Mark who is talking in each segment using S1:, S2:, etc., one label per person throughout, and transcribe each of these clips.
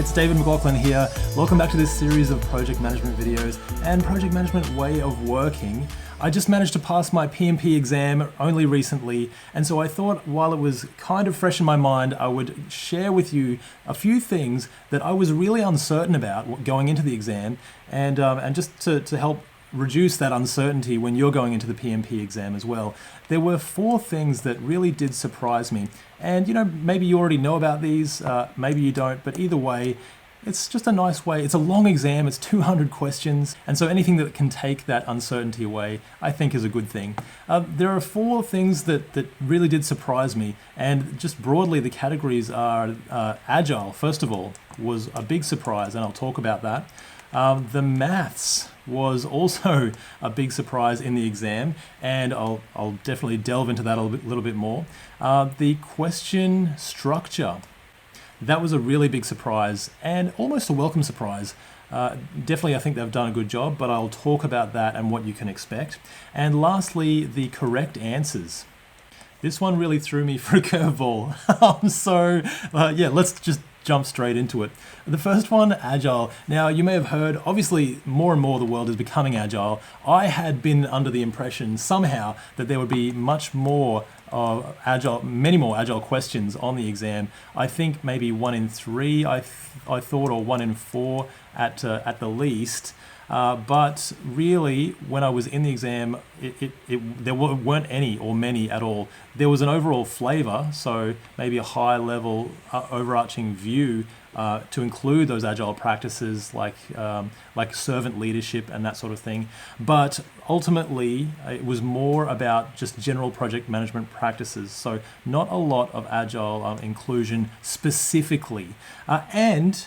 S1: it's David McLaughlin here. Welcome back to this series of project management videos and project management way of working. I just managed to pass my PMP exam only recently, and so I thought while it was kind of fresh in my mind, I would share with you a few things that I was really uncertain about going into the exam, and just to help reduce that uncertainty when you're going into the PMP exam as well. There were 4 things that really did surprise me. And maybe you already know about these, maybe you don't, but either way, it's just a nice way. It's a long exam, it's 200 questions, and so anything that can take that uncertainty away, I think is a good thing. There are 4 things that really did surprise me, and just broadly the categories are Agile, first of all, was a big surprise, and I'll talk about that. The maths was also a big surprise in the exam, and I'll definitely delve into that a little bit more. The question structure, that was a really big surprise and almost a welcome surprise. Definitely, I think they've done a good job, but I'll talk about that and what you can expect. And lastly, the correct answers. This one really threw me for a curveball. Let's just jump straight into it. The first one, Agile. Now, you may have heard, obviously, more and more the world is becoming Agile. I had been under the impression somehow that there would be much more Agile, many more Agile questions on the exam. I think maybe 1 in 3, I thought, or 1 in 4 at the least. But really, when I was in the exam, there weren't any or many at all. There was an overall flavor, so maybe a high-level overarching view to include those Agile practices like servant leadership and that sort of thing. But ultimately, it was more about just general project management practices. So not a lot of Agile inclusion specifically. And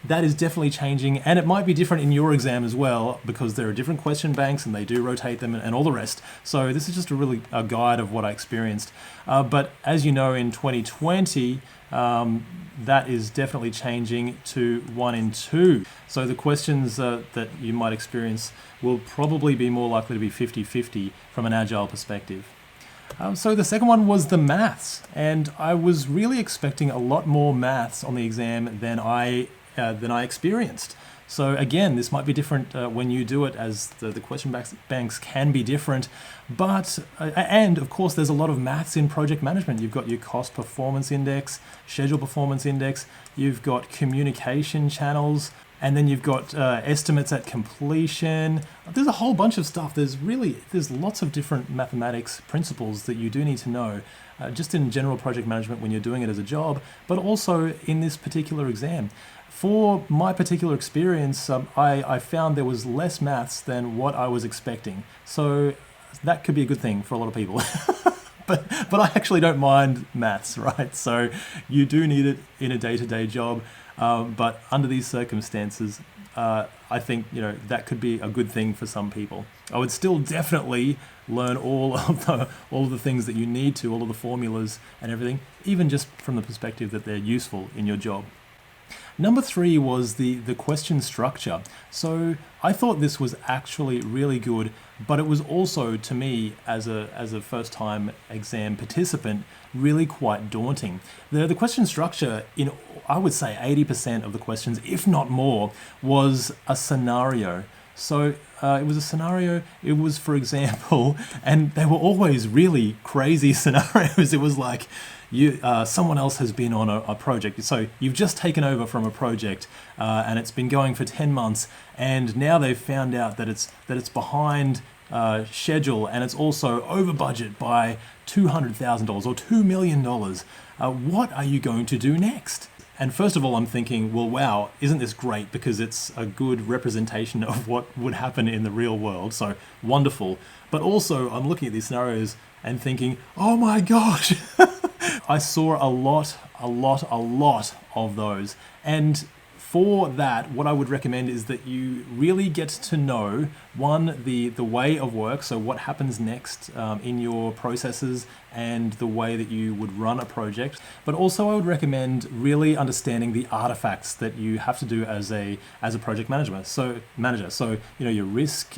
S1: that is definitely changing, and it might be different in your exam as well, because there are different question banks and they do rotate them and all the rest. So this is just a guide of what I experienced. But as you know, in 2020, that is definitely changing to 1 in 2. So the questions that you might experience will probably be more likely to be 50-50 from an Agile perspective. So the second one was the maths, and I was really expecting a lot more maths on the exam than I experienced. So again, this might be different when you do it, as the question banks can be different. But, and of course, there's a lot of maths in project management. You've got your cost performance index, schedule performance index, you've got communication channels, and then you've got estimates at completion. There's a whole bunch of stuff. There's lots of different mathematics principles that you do need to know, just in general project management when you're doing it as a job, but also in this particular exam. For my particular experience, I found there was less maths than what I was expecting. So that could be a good thing for a lot of people. But I actually don't mind maths, right? So you do need it in a day-to-day job. But under these circumstances, I think that could be a good thing for some people. I would still definitely learn all of the things that you need to, all of the formulas and everything, even just from the perspective that they're useful in your job. Number 3 was the question structure. So I thought this was actually really good, but it was also, to me, as a first-time exam participant, really quite daunting. The question structure, in I would say 80% of the questions, if not more, was a scenario. So it was a scenario. It was, for example, and they were always really crazy scenarios. It was like, someone else has been on a project. So you've just taken over from a project, and it's been going for 10 months, and now they've found out that it's behind schedule, and it's also over budget by $200,000 or $2 million. What are you going to do next? And first of all, I'm thinking, well, wow, isn't this great? Because it's a good representation of what would happen in the real world. So wonderful. But also, I'm looking at these scenarios and thinking, oh my gosh, I saw a lot of those. And for that, what I would recommend is that you really get to know, one, the way of work, so what happens next in your processes and the way that you would run a project. But also I would recommend really understanding the artifacts that you have to do as a project manager. So your risk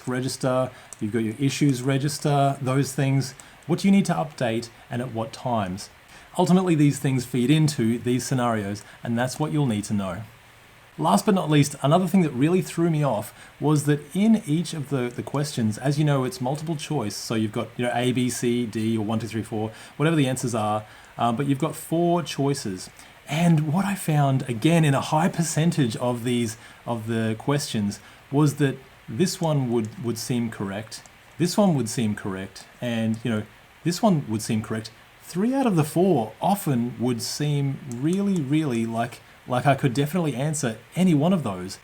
S1: register, you've got your issues register, those things. What do you need to update and at what times? Ultimately, these things feed into these scenarios, and that's what you'll need to know. Last but not least, another thing that really threw me off was that in each of the questions, as you know, it's multiple choice. So you've got A, B, C, D, or 1, 2, 3, 4, whatever the answers are, but you've got 4 choices. And what I found, again, in a high percentage of the questions, was that this one would seem correct, this one would seem correct, and this one would seem correct. 3 out of the 4 often would seem really like I could definitely answer any one of those.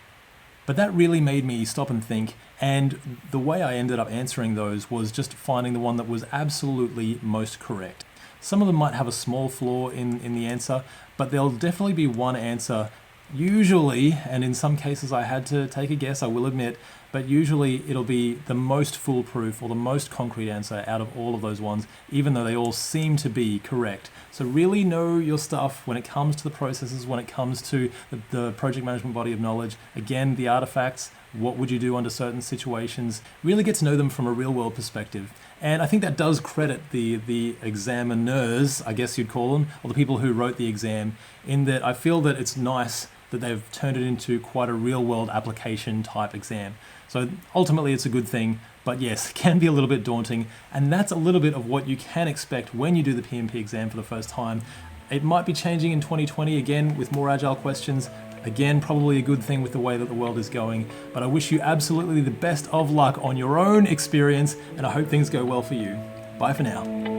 S1: But that really made me stop and think, and the way I ended up answering those was just finding the one that was absolutely most correct. Some of them might have a small flaw in the answer, but there'll definitely be one answer, usually, and in some cases I had to take a guess, I will admit, but usually it'll be the most foolproof or the most concrete answer out of all of those ones, even though they all seem to be correct. So really know your stuff when it comes to the processes, when it comes to the project management body of knowledge. Again, the artifacts, what would you do under certain situations? Really get to know them from a real world perspective. And I think that does credit the examiners, I guess you'd call them, or the people who wrote the exam, in that I feel that it's nice that they've turned it into quite a real world application type exam. So ultimately it's a good thing, but yes, it can be a little bit daunting, and that's a little bit of what you can expect when you do the PMP exam for the first time. It might be changing in 2020 again with more agile questions. Again, probably a good thing with the way that the world is going, but I wish you absolutely the best of luck on your own experience, and I hope things go well for you. Bye for now.